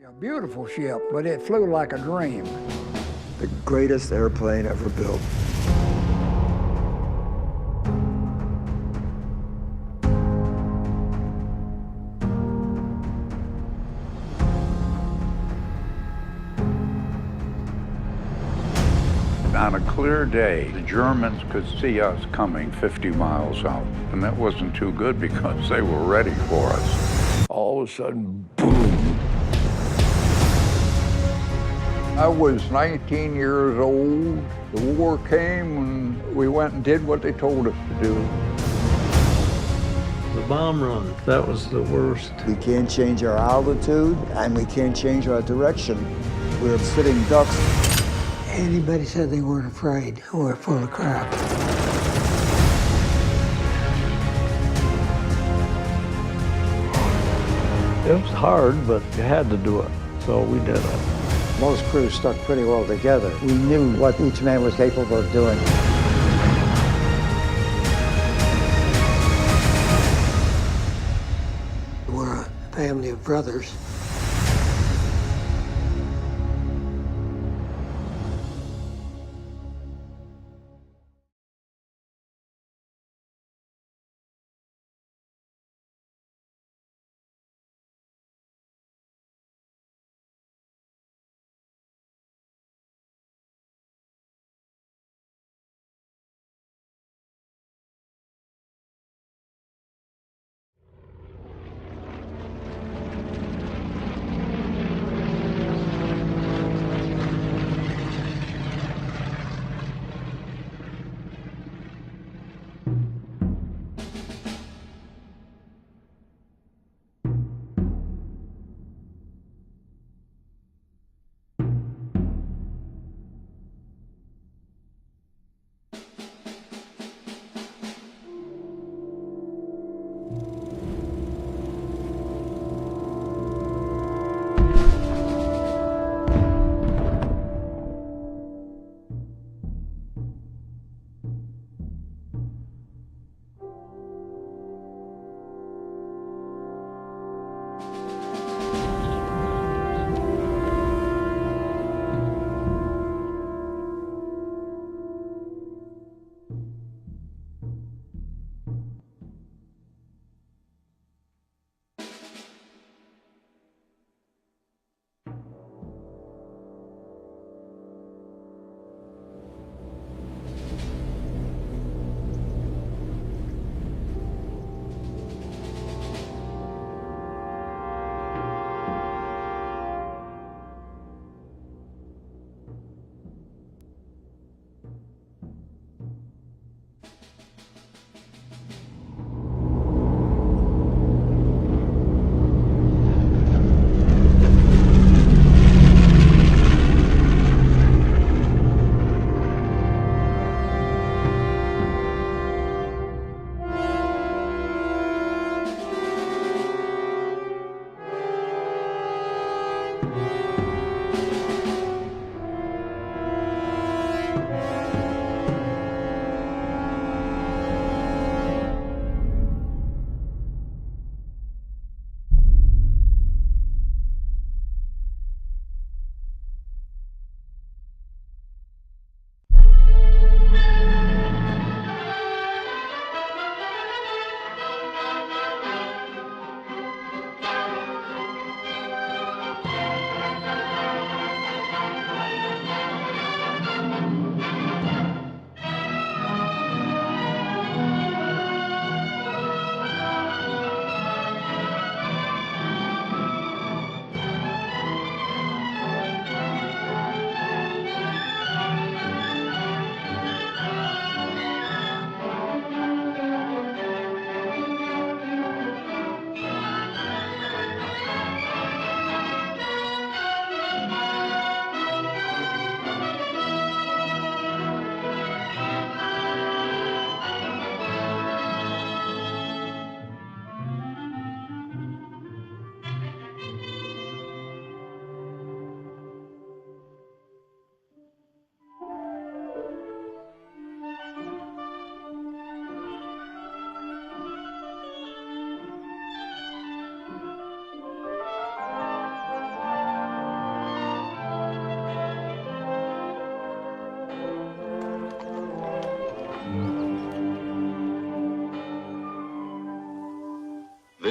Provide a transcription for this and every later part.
A beautiful ship, but it flew like a dream. The greatest airplane ever built. On a clear day, the Germans could see us coming 50 miles out, and that wasn't too good because they were ready for us. All of a sudden, boom. I was 19 years old. The war came and we went and did what they told us to do. The bomb run, that was the worst. We can't change our altitude and we can't change our direction. We're sitting ducks. Anybody said they weren't afraid, we're full of crap. It was hard, but you had to do it, so we did it. Most crews stuck pretty well together. We knew what each man was capable of doing. We're a family of brothers.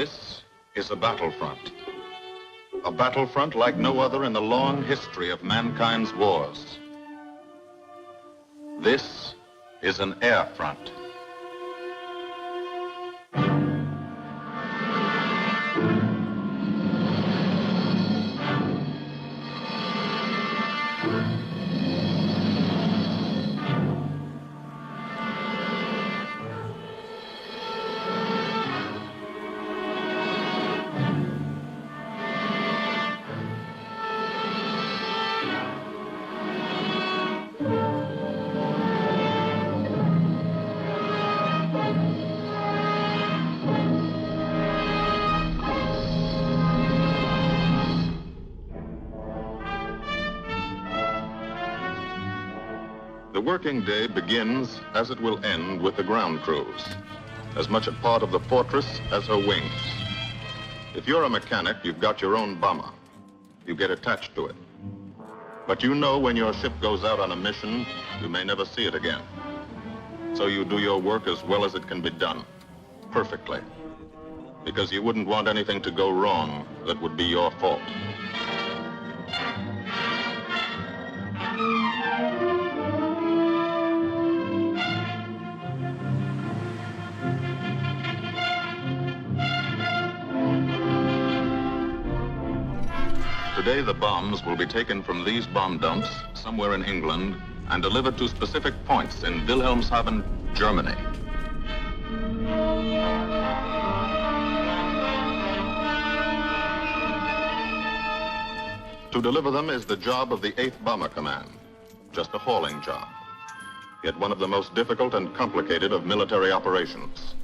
This is a battlefront. A battlefront like no other in the long history of mankind's wars. This is an air front. The working day begins, as it will end, with the ground crews, as much a part of the fortress as her wings. If you're a mechanic, you've got your own bomber. You get attached to it. But you know when your ship goes out on a mission, you may never see it again. So you do your work as well as it can be done, perfectly, because you wouldn't want anything to go wrong that would be your fault. Today, the bombs will be taken from these bomb dumps somewhere in England and delivered to specific points in Wilhelmshaven, Germany. To deliver them is the job of the 8th Bomber Command, just a hauling job, yet one of the most difficult and complicated of military operations.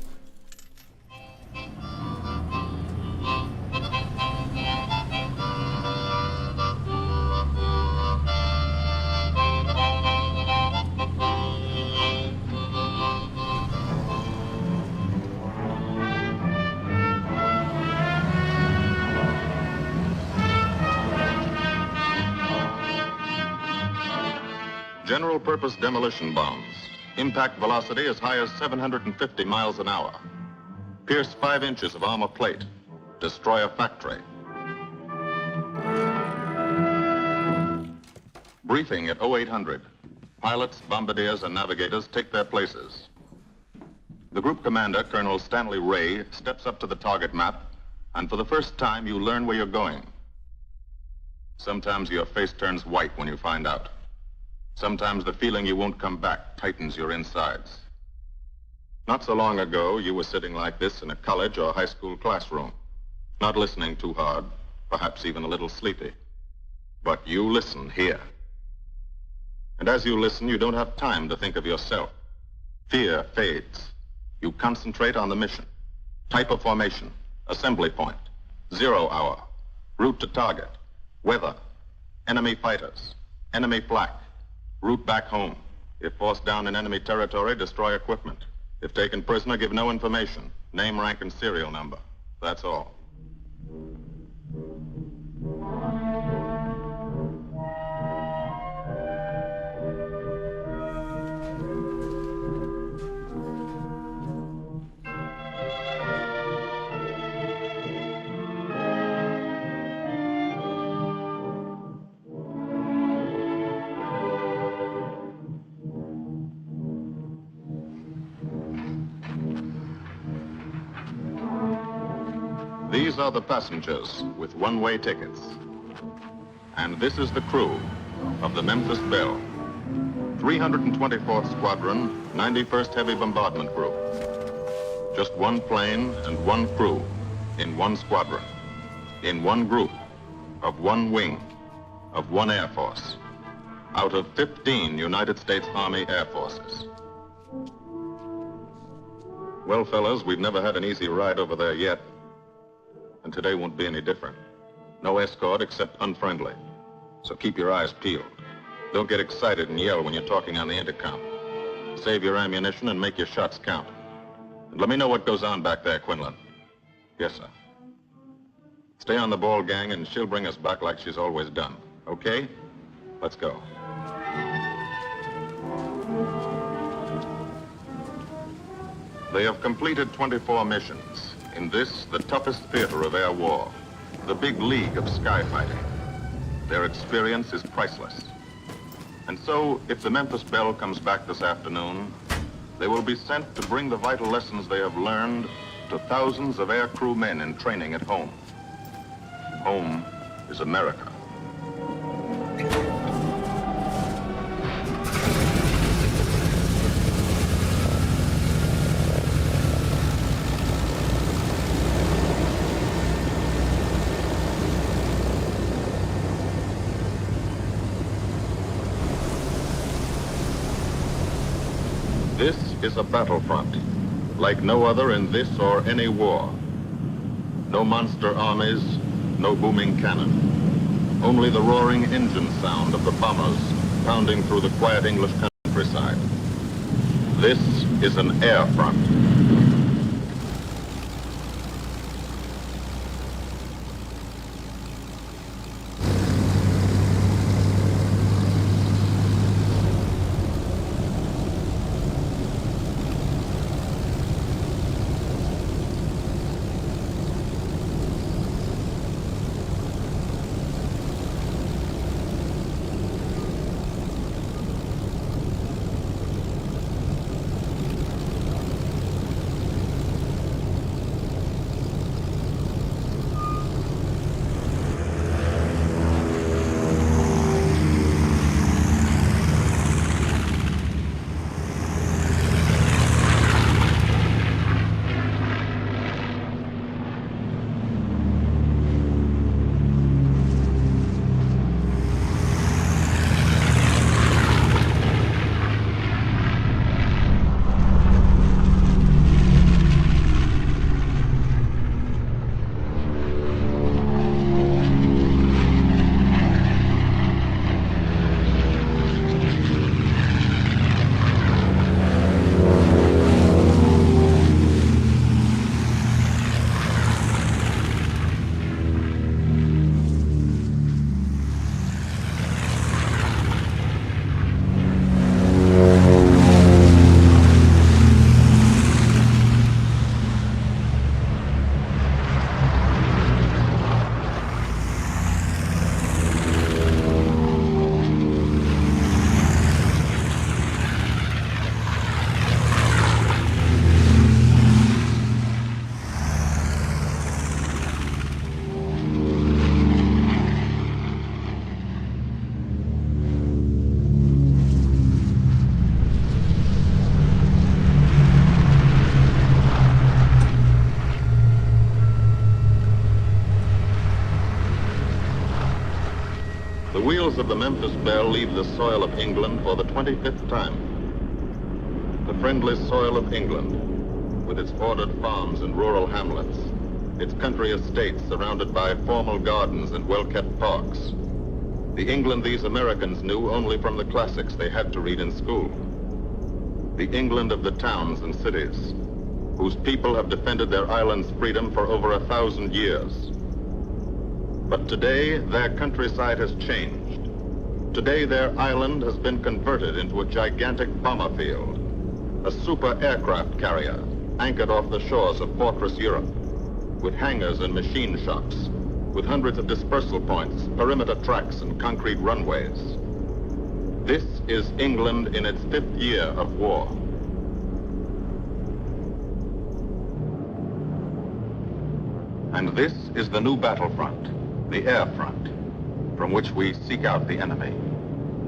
General-purpose demolition bombs. Impact velocity as high as 750 miles an hour. Pierce 5 inches of armor plate. Destroy a factory. Briefing at 0800. Pilots, bombardiers, and navigators take their places. The group commander, Colonel Stanley Ray, steps up to the target map, and for the first time, you learn where you're going. Sometimes your face turns white when you find out. Sometimes the feeling you won't come back tightens your insides. Not so long ago, you were sitting like this in a college or high school classroom, not listening too hard, perhaps even a little sleepy. But you listen here. And as you listen, you don't have time to think of yourself. Fear fades. You concentrate on the mission. Type of formation, assembly point, 0 hour, route to target, weather, enemy fighters, enemy flak, route back home. If forced down in enemy territory, destroy equipment. If taken prisoner, give no information. Name, rank, and serial number. That's all. These are the passengers with one-way tickets. And this is the crew of the Memphis Belle, 324th Squadron, 91st Heavy Bombardment Group. Just one plane and one crew in one squadron, in one group, of one wing, of one Air Force, out of 15 United States Army Air Forces. Well, fellas, we've never had an easy ride over there yet. And today won't be any different. No escort except unfriendly. So keep your eyes peeled. Don't get excited and yell when you're talking on the intercom. Save your ammunition and make your shots count. And let me know what goes on back there, Quinlan. Yes, sir. Stay on the ball, gang, and she'll bring us back like she's always done. Okay? Let's go. They have completed 24 missions In this, the toughest theater of air war, the big league of sky fighting, their experience is priceless. And so, if the Memphis Belle comes back this afternoon, they will be sent to bring the vital lessons they have learned to thousands of air crew men in training at home. Home is America. This is a battlefront, like no other in this or any war. No monster armies, no booming cannon. Only the roaring engine sound of the bombers pounding through the quiet English countryside. This is an air front. The wheels of the Memphis Belle leave the soil of England for the 25th time. The friendly soil of England, with its ordered farms and rural hamlets, its country estates surrounded by formal gardens and well-kept parks. The England these Americans knew only from the classics they had to read in school. The England of the towns and cities, whose people have defended their island's freedom for over 1,000 years. But today, their countryside has changed. Today, their island has been converted into a gigantic bomber field, a super aircraft carrier anchored off the shores of Fortress Europe, with hangars and machine shops, with hundreds of dispersal points, perimeter tracks, and concrete runways. This is England in its 5th year of war. And this is the new battlefront, the air front, from which we seek out the enemy.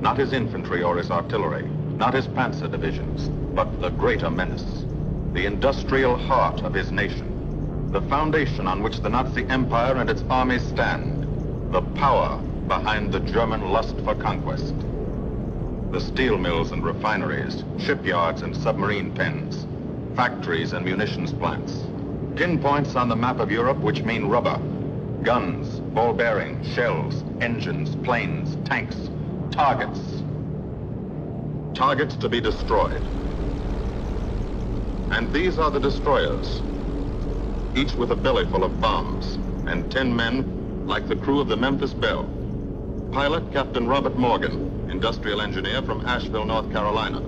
Not his infantry or his artillery, not his panzer divisions, but the greater menace, the industrial heart of his nation, the foundation on which the Nazi Empire and its armies stand, the power behind the German lust for conquest. The steel mills and refineries, shipyards and submarine pens, factories and munitions plants, pinpoints on the map of Europe which mean rubber, guns, ball bearings, shells, engines, planes, tanks, targets. Targets to be destroyed. And these are the destroyers, each with a belly full of bombs, and 10 men like the crew of the Memphis Belle. Pilot Captain Robert Morgan, industrial engineer from Asheville, North Carolina.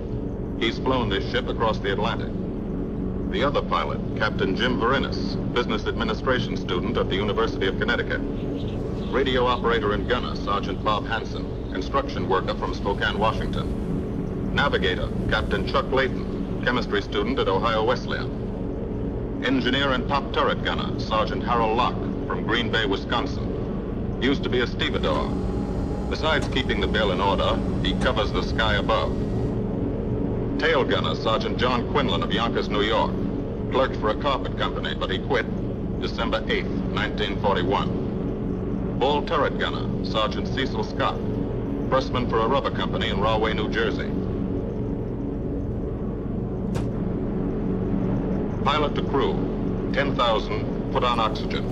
He's flown this ship across the Atlantic. The other pilot, Captain Jim Verinis, business administration student at the University of Connecticut. Radio operator and gunner, Sergeant Bob Hansen, construction worker from Spokane, Washington. Navigator, Captain Chuck Layton, chemistry student at Ohio Wesleyan. Engineer and top turret gunner, Sergeant Harold Locke from Green Bay, Wisconsin. Used to be a stevedore. Besides keeping the Belle in order, he covers the sky above. Tail gunner, Sergeant John Quinlan of Yonkers, New York. Clerked for a carpet company, but he quit December 8th, 1941. Ball turret gunner, Sergeant Cecil Scott. Firstman for a rubber company in Rahway, New Jersey. Pilot to crew, 10,000, put on oxygen.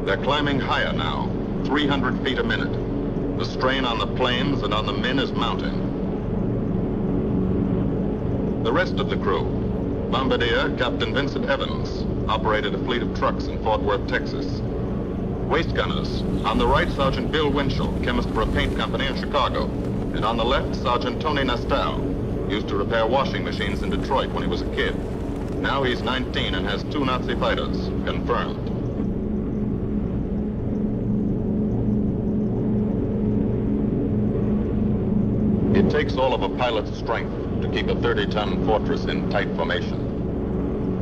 They're climbing higher now, 300 feet a minute. The strain on the planes and on the men is mounting. The rest of the crew, Bombardier Captain Vincent Evans, operated a fleet of trucks in Fort Worth, Texas. Waist gunners, on the right, Sergeant Bill Winchell, chemist for a paint company in Chicago. And on the left, Sergeant Tony Nastal, used to repair washing machines in Detroit when he was a kid. Now he's 19 and has 2 Nazi fighters, confirmed. It takes all of a pilot's strength to keep a 30-ton fortress in tight formation.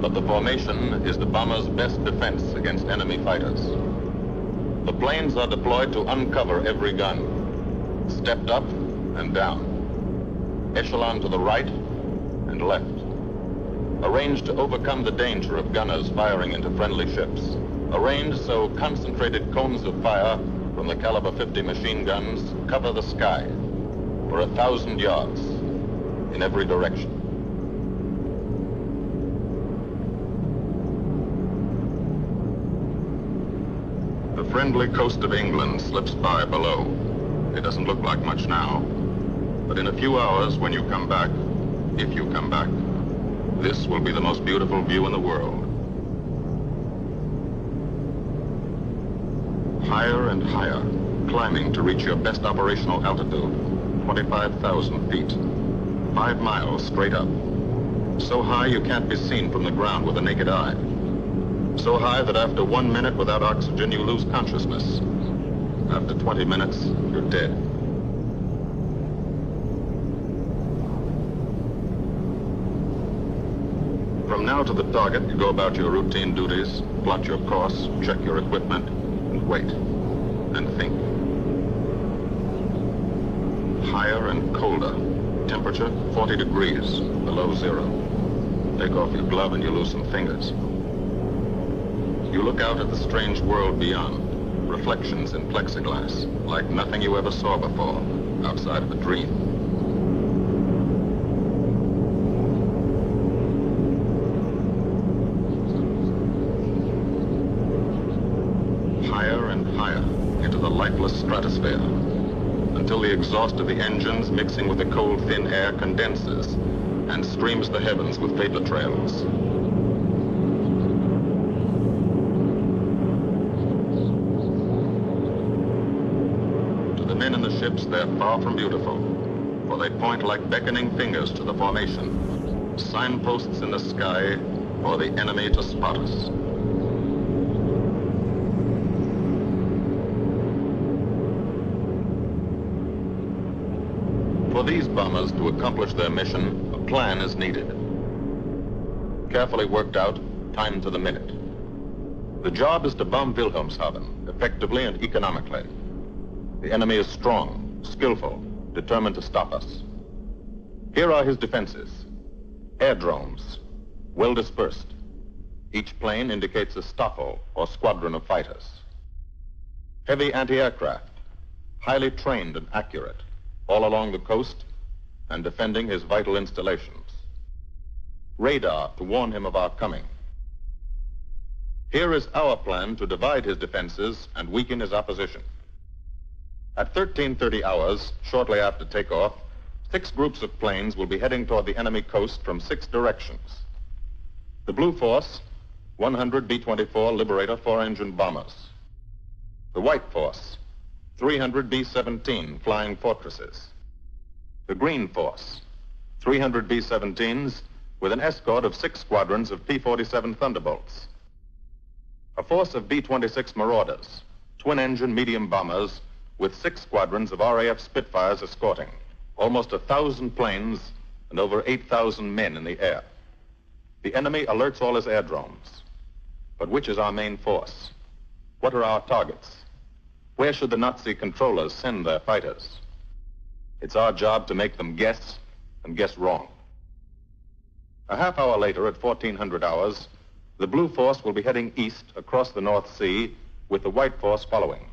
But the formation is the bomber's best defense against enemy fighters. The planes are deployed to uncover every gun, stepped up and down, echelon to the right and left, arranged to overcome the danger of gunners firing into friendly ships, arranged so concentrated cones of fire from the caliber 50 machine guns cover the sky for 1,000 yards in every direction. The friendly coast of England slips by below. It doesn't look like much now, but in a few hours when you come back, if you come back, this will be the most beautiful view in the world. Higher and higher, climbing to reach your best operational altitude, 25,000 feet. 5 miles straight up. So high you can't be seen from the ground with the naked eye. So high that after 1 minute without oxygen, you lose consciousness. After 20 minutes, you're dead. From now to the target, you go about your routine duties, plot your course, check your equipment, and wait, and think. Higher and colder. Temperature, 40 degrees, below zero. Take off your glove and you lose some fingers. You look out at the strange world beyond. Reflections in plexiglass, like nothing you ever saw before, outside of a dream. Higher and higher into the lifeless stratosphere, until the exhaust of the engines mixing with the cold, thin air condenses and streams the heavens with vapor trails. To the men in the ships, they're far from beautiful, for they point like beckoning fingers to the formation, signposts in the sky for the enemy to spot us. For these bombers to accomplish their mission, a plan is needed. Carefully worked out, timed to the minute. The job is to bomb Wilhelmshaven effectively and economically. The enemy is strong, skillful, determined to stop us. Here are his defenses. Airdromes, well dispersed. Each plane indicates a Stoffel or squadron of fighters. Heavy anti-aircraft, highly trained and accurate, all along the coast and defending his vital installations. Radar to warn him of our coming. Here is our plan to divide his defenses and weaken his opposition. At 13:30 hours, shortly after takeoff, 6 groups of planes will be heading toward the enemy coast from 6 directions. The Blue Force, 100 B-24 Liberator 4-engine bombers. The White Force, 300 B-17 Flying Fortresses. The Green Force, 300 B-17s with an escort of 6 squadrons of P-47 Thunderbolts. A force of B-26 Marauders, twin-engine medium bombers, with 6 squadrons of RAF Spitfires escorting, almost 1,000 planes and over 8,000 men in the air. The enemy alerts all his aerodromes. But which is our main force? What are our targets? Where should the Nazi controllers send their fighters? It's our job to make them guess, and guess wrong. A half hour later, at 1400 hours, the Blue Force will be heading east across the North Sea, with the White Force following.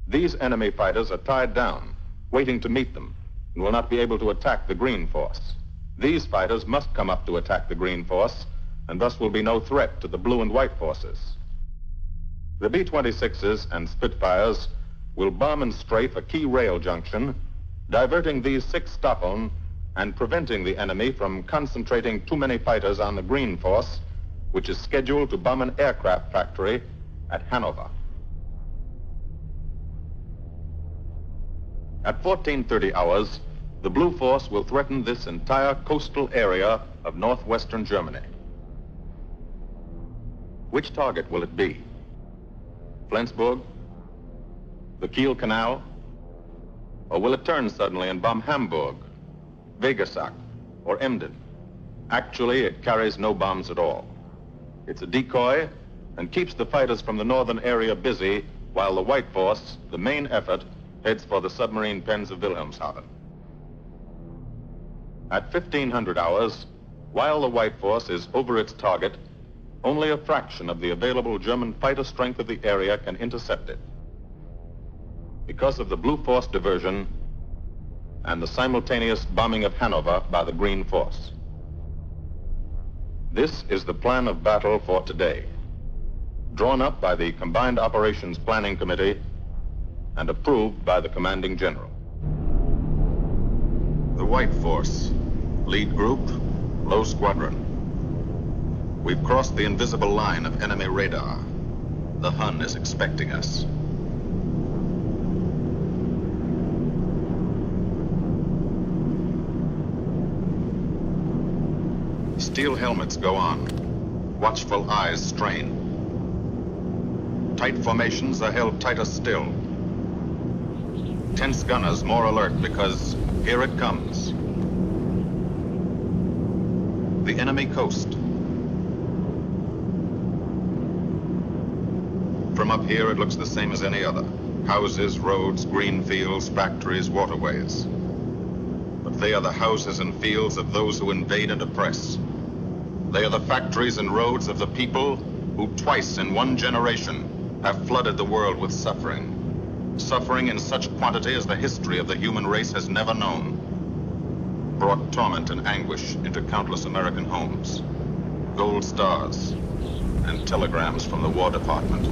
These enemy fighters are tied down, waiting to meet them, and will not be able to attack the Green Force. These fighters must come up to attack the Green Force, and thus will be no threat to the Blue and White Forces. The B-26s and Spitfires will bomb and strafe a key rail junction, diverting these 6 Stop-on and preventing the enemy from concentrating too many fighters on the Green Force, which is scheduled to bomb an aircraft factory at Hanover. At 1430 hours, the Blue Force will threaten this entire coastal area of northwestern Germany. Which target will it be? Flensburg? The Kiel Canal? Or will it turn suddenly and bomb Hamburg, Wegesack, or Emden? Actually, it carries no bombs at all. It's a decoy and keeps the fighters from the northern area busy while the White Force, the main effort, heads for the submarine pens of Wilhelmshaven. At 1500 hours, while the White Force is over its target, only a fraction of the available German fighter strength of the area can intercept it. Because of the Blue Force diversion and the simultaneous bombing of Hanover by the Green Force. This is the plan of battle for today, drawn up by the Combined Operations Planning Committee and approved by the Commanding General. The White Force, lead group, low squadron. We've crossed the invisible line of enemy radar. The Hun is expecting us. Steel helmets go on. Watchful eyes strain. Tight formations are held tighter still. Tense gunners more alert because here it comes. The enemy coast. From up here, it looks the same as any other. Houses, roads, green fields, factories, waterways. But they are the houses and fields of those who invade and oppress. They are the factories and roads of the people who twice in one generation have flooded the world with suffering. Suffering in such quantity as the history of the human race has never known. Brought torment and anguish into countless American homes. Gold stars and telegrams from the War Department.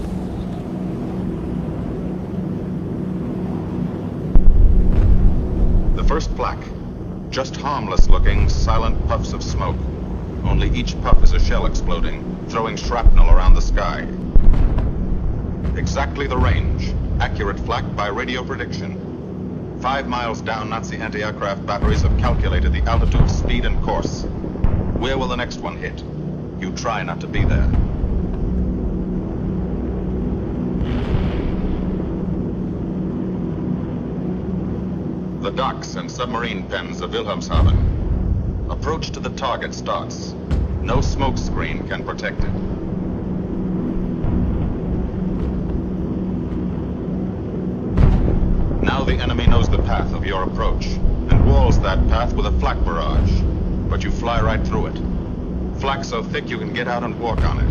The first plaque, just harmless looking, silent puffs of smoke. Only each puff is a shell exploding, throwing shrapnel around the sky. Exactly the range, accurate flak by radio prediction. 5 miles down, Nazi anti-aircraft batteries have calculated the altitude, speed, and course. Where will the next one hit? You try not to be there. The docks and submarine pens of Wilhelmshaven. Approach to the target starts. No smoke screen can protect it. Now the enemy knows the path of your approach and walls that path with a flak barrage. But you fly right through it. Flak so thick you can get out and walk on it.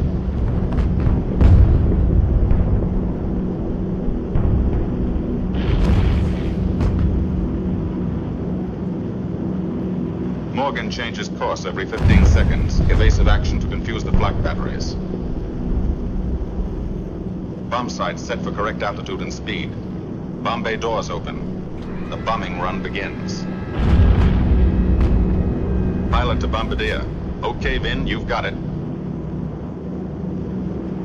Morgan changes course every 15 seconds. Evasive action to confuse the flak batteries. Bomb sights set for correct altitude and speed. Bomb bay doors open. The bombing run begins. Pilot to bombardier. Okay, Vin, you've got it.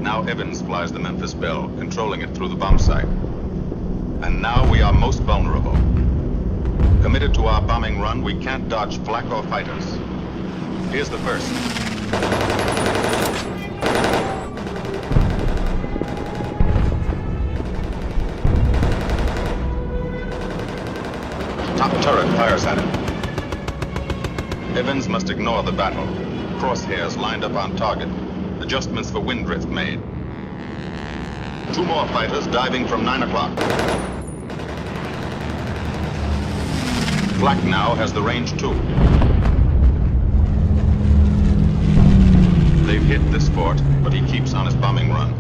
Now Evans flies the Memphis Belle, controlling it through the bomb sight. And now we are most vulnerable. Committed to our bombing run, we can't dodge flak or fighters. Here's the first. Top turret fires at him. Evans must ignore the battle. Crosshairs lined up on target. Adjustments for wind drift made. 2 more fighters diving from 9 o'clock. Flak now has the range too. They've hit this fort, but he keeps on his bombing run.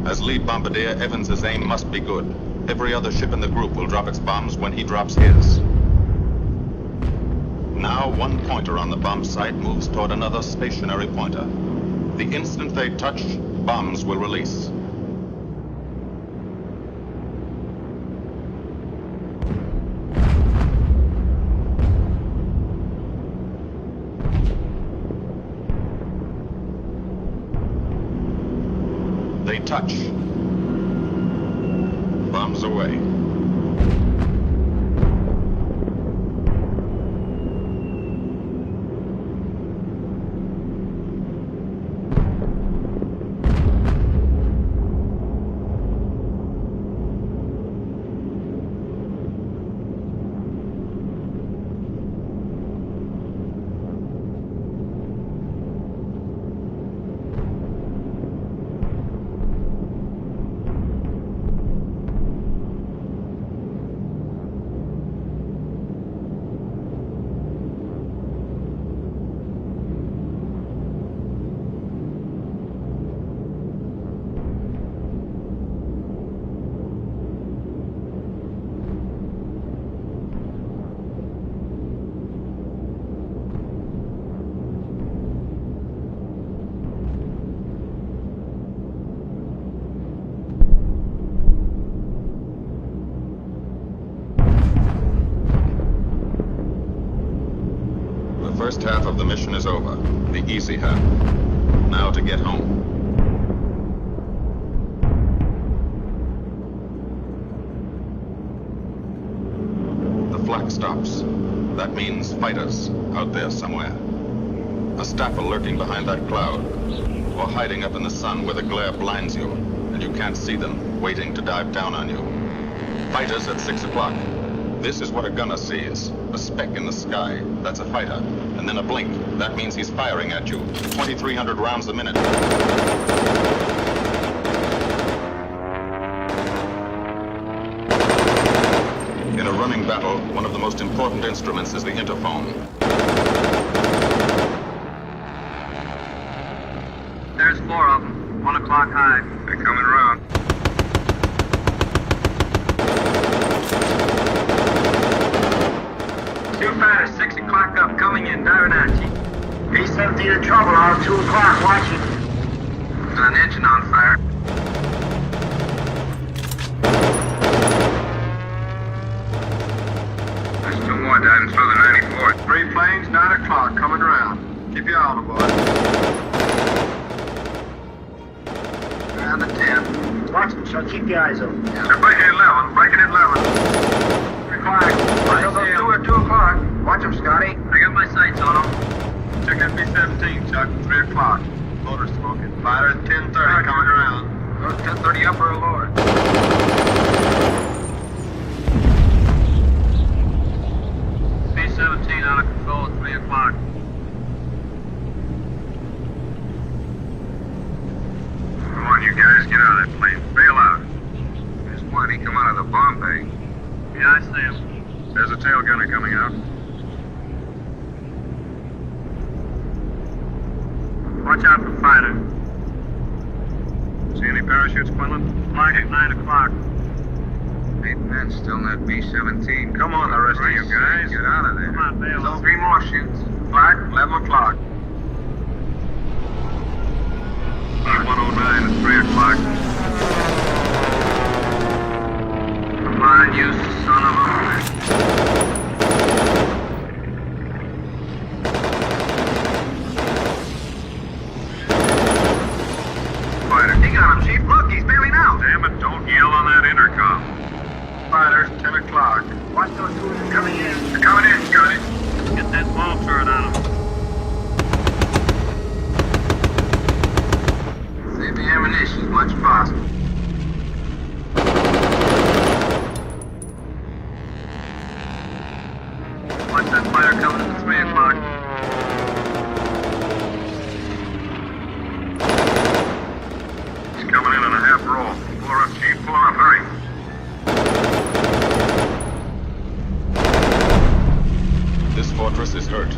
As lead bombardier, Evans's aim must be good. Every other ship in the group will drop its bombs when he drops his. Now one pointer on the bomb site moves toward another stationary pointer. The instant they touch, bombs will release. They touch. Bombs away. The first half of the mission is over, the easy half. Now to get home. The flak stops. That means fighters out there somewhere. A staffer lurking behind that cloud, or hiding up in the sun where the glare blinds you, and you can't see them, waiting to dive down on you. Fighters at 6 o'clock. This is what a gunner sees. A speck in the sky, that's a fighter. And then a blink, that means he's firing at you. 2,300 rounds a minute. In a running battle, one of the most important instruments is the interphone. There's 4 of them, 1 o'clock high. They're coming around. Two fighters, 6 o'clock up, coming in, diving at you. B-17 in trouble, all 2 o'clock, watching. Got an engine on fire. There's 2 more diving through the 94. 3 planes, 9 o'clock, coming around. Keep your eye on the boy. Down to 10. Watch them, so keep your eyes open. They're breaking at 11, breaking at 11. 3 o'clock. They'll go through at 2 o'clock. Watch them, Scotty. I got my sights on them. Check that B-17, Chuck. 3 o'clock. Motor smoking. Fighter at 10:30, coming around. Goes 10:30 upper or lower. B-17 out of control at 3 o'clock. Come on, you guys, get out of that plane. Bail out. There's one. He come out of the bomb bay. Yeah, I see him. There's a tail gunner coming out. Watch out for fighter. See any parachutes, Quinlan? Flag at 9 o'clock. 8 men still in that B-17. Come on, the rest of you guys. Get out of there. Come on, bail out. 3 more shoots. Flag, 11 o'clock. B-109 at 3 o'clock. Come on, you son of a... Fighter. He got him, Chief. Look, he's bailing out. Damn it, don't yell on that intercom. Fighters, 10 o'clock. fortress is hurt.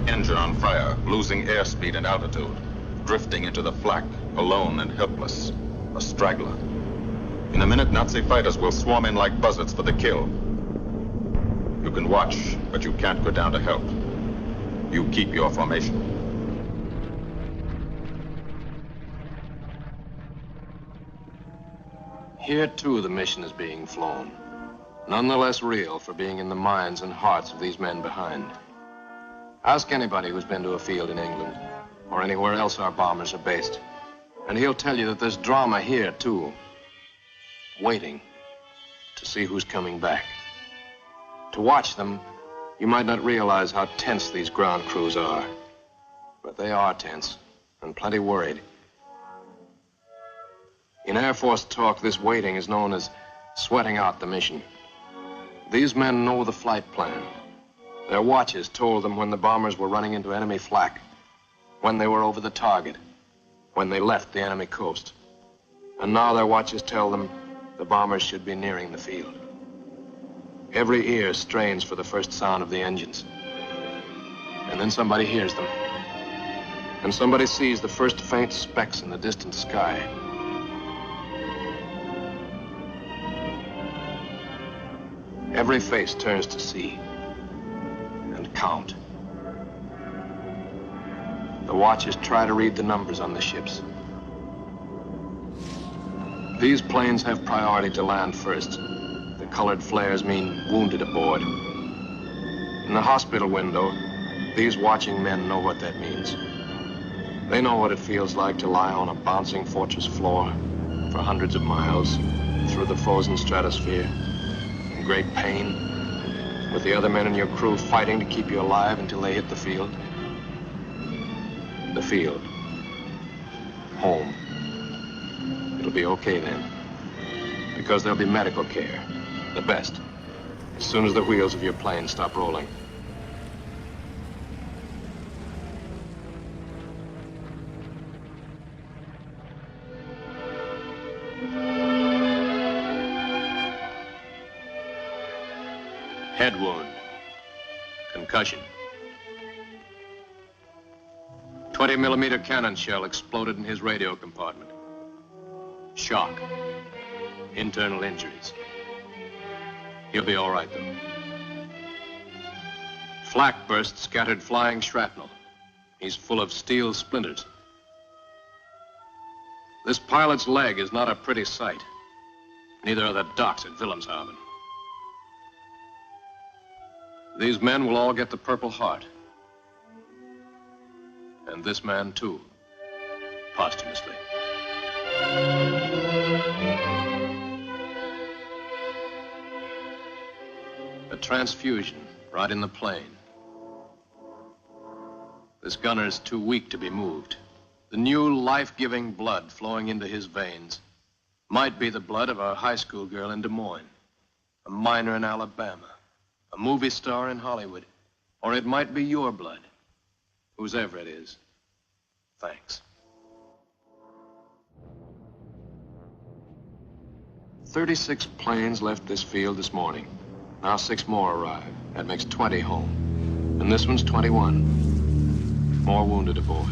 Engine on fire, losing airspeed and altitude, drifting into the flak, alone and helpless, a straggler. In a minute, Nazi fighters will swarm in like buzzards for the kill. You can watch, but you can't go down to help. You keep your formation. Here, too, the mission is being flown. None the less real for being in the minds and hearts of these men behind. Ask anybody who's been to a field in England, or anywhere else our bombers are based, and he'll tell you that there's drama here, too. Waiting to see who's coming back. To watch them, you might not realize how tense these ground crews are. But they are tense, and plenty worried. In Air Force talk, this waiting is known as sweating out the mission. These men know the flight plan. Their watches told them when the bombers were running into enemy flak, when they were over the target, when they left the enemy coast. And now their watches tell them the bombers should be nearing the field. Every ear strains for the first sound of the engines. And then somebody hears them. And somebody sees the first faint specks in the distant sky. Every face turns to see and count. The watchers try to read the numbers on the ships. These planes have priority to land first. The colored flares mean wounded aboard. In the hospital window, these watching men know what that means. They know what it feels like to lie on a bouncing fortress floor for hundreds of miles through the frozen stratosphere. Great pain, with the other men in your crew fighting to keep you alive until they hit the field. The field. Home. It'll be okay then, because there'll be medical care, the best, as soon as the wheels of your plane stop rolling. Head wound. Concussion. 20-millimeter cannon shell exploded in his radio compartment. Shock. Internal injuries. He'll be all right, though. Flak burst scattered flying shrapnel. He's full of steel splinters. This pilot's leg is not a pretty sight. Neither are the docks at Wilhelmshaven. These men will all get the Purple Heart. And this man, too, posthumously. A transfusion right in the plane. This gunner's too weak to be moved. The new life-giving blood flowing into his veins might be the blood of a high school girl in Des Moines, a miner in Alabama, a movie star in Hollywood, or it might be your blood. Whosever it is, thanks. 36 planes left this field this morning. Now 6 more arrive. That makes 20 home. And this one's 21. More wounded aboard.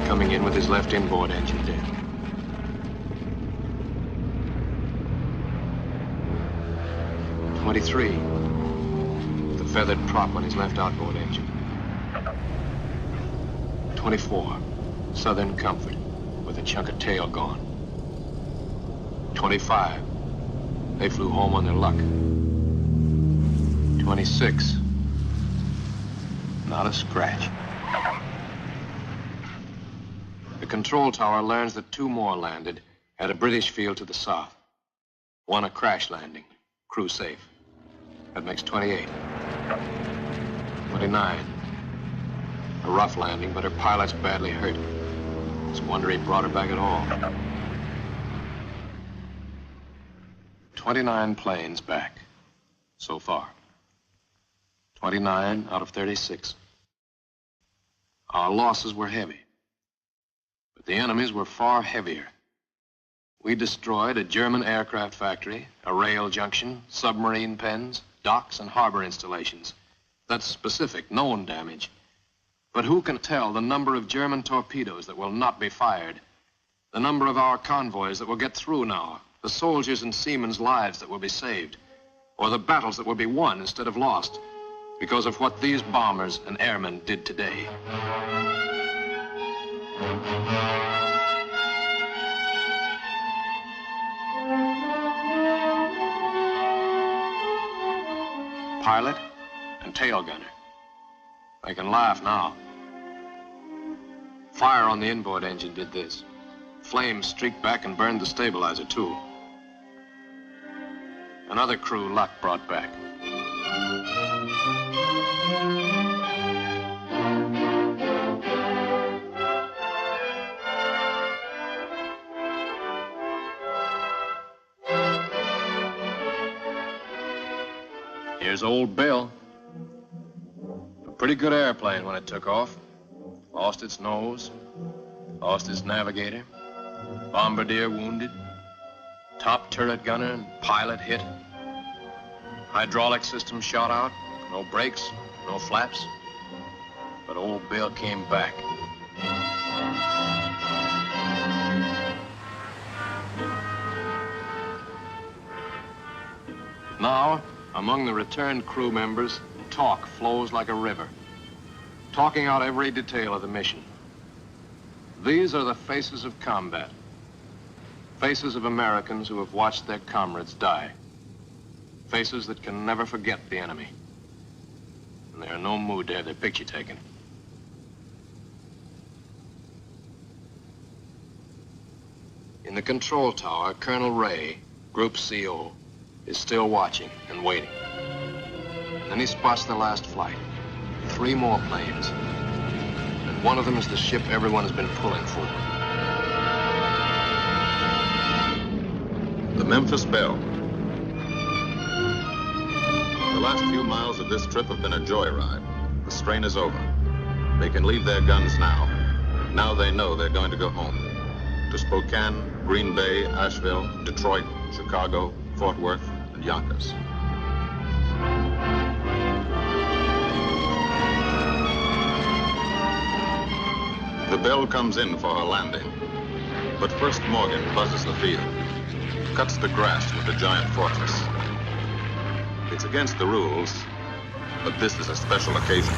Coming in with his left inboard engine dead. 23, with a feathered prop on his left outboard engine. 24, Southern Comfort, with a chunk of tail gone. 25, they flew home on their luck. 26, not a scratch. The control tower learns that 2 more landed at a British field to the south. 1 a crash landing, crew safe. That makes 28. 29. A rough landing, but her pilot's badly hurt. It's a wonder he brought her back at all. 29 planes back, so far. 29 out of 36. Our losses were heavy. The enemy's were far heavier. We destroyed a German aircraft factory, a rail junction, submarine pens, docks, and harbor installations. That's specific, known damage. But who can tell the number of German torpedoes that will not be fired, the number of our convoys that will get through now, the soldiers' and seamen's lives that will be saved, or the battles that will be won instead of lost because of what these bombers and airmen did today. Pilot and tail gunner. I can laugh now. Fire on the inboard engine did this. Flames streaked back and burned the stabilizer, too. Another crew luck brought back. Here's old Bill. A pretty good airplane when it took off. Lost its nose, lost its navigator, bombardier wounded, top turret gunner and pilot hit. Hydraulic system shot out, no brakes, no flaps. But old Bill came back. Now, among the returned crew members, talk flows like a river, talking out every detail of the mission. These are the faces of combat, faces of Americans who have watched their comrades die, faces that can never forget the enemy, and they're in no mood to have their picture taken. In the control tower, Colonel Ray, Group CO, is still watching and waiting. And then he spots the last flight. 3 more planes. And one of them is the ship everyone has been pulling for. The Memphis Belle. The last few miles of this trip have been a joyride. The strain is over. They can leave their guns now. Now they know they're going to go home. To Spokane, Green Bay, Asheville, Detroit, Chicago, Fort Worth, and Yonkers. The Belle comes in for her landing. But first Morgan buzzes the field, cuts the grass with the giant fortress. It's against the rules, but this is a special occasion.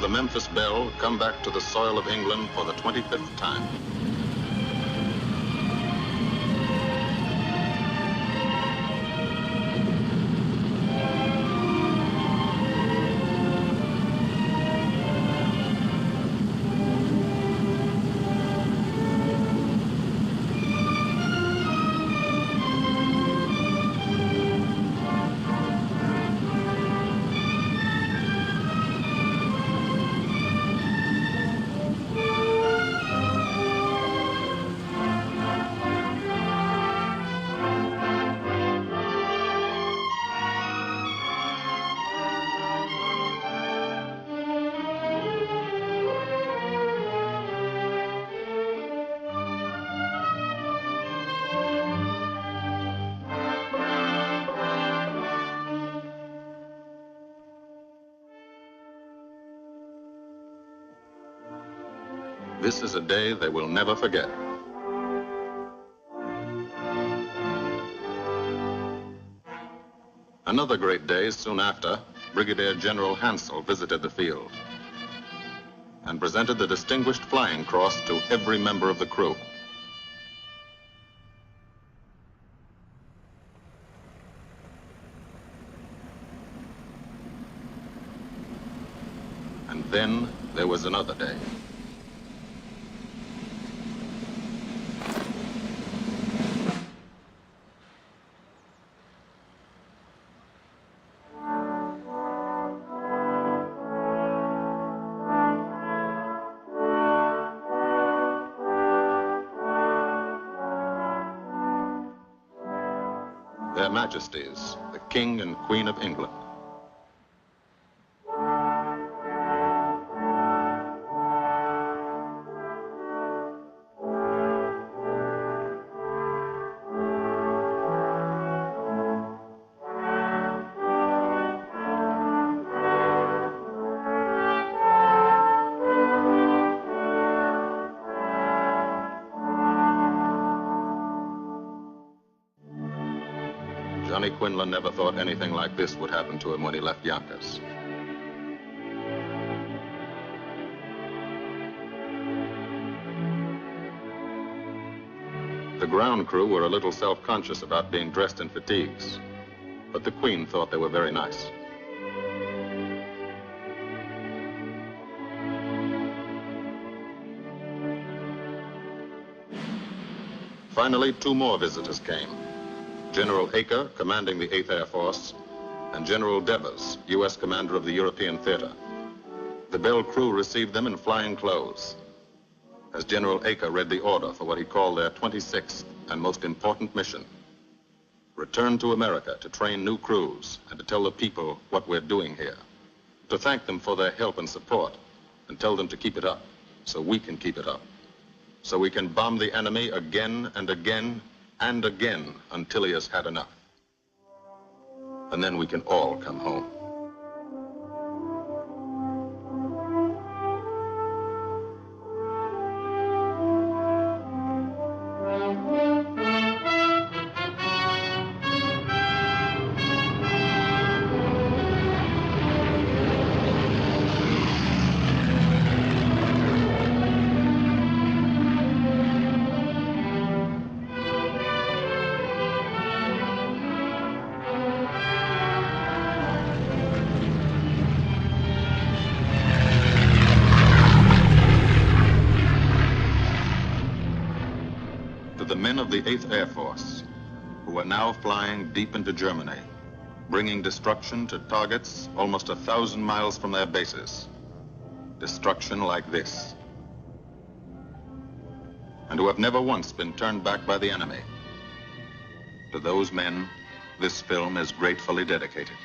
The Memphis Belle come back to the soil of England for the 25th time. This is a day they will never forget. Another great day soon after, Brigadier General Hansel visited the field and presented the Distinguished Flying Cross to every member of the crew. then there was another day. Their Majesties, the King and Queen of England. Johnny Quinlan never thought anything like this would happen to him when he left Yonkers. The ground crew were a little self-conscious about being dressed in fatigues, but the Queen thought they were very nice. Finally, 2 more visitors came. General Acre, commanding the 8th Air Force, and General Devers, U.S. commander of the European Theater. The Belle crew received them in flying clothes, as General Acre read the order for what he called their 26th and most important mission. Return to America to train new crews and to tell the people what we're doing here. To thank them for their help and support and tell them to keep it up so we can keep it up. So we can bomb the enemy again and again and again until he has had enough. And then we can all come home. The men of the 8th Air Force, who are now flying deep into Germany, bringing destruction to targets almost 1,000 miles from their bases. Destruction like this. And who have never once been turned back by the enemy. To those men, this film is gratefully dedicated.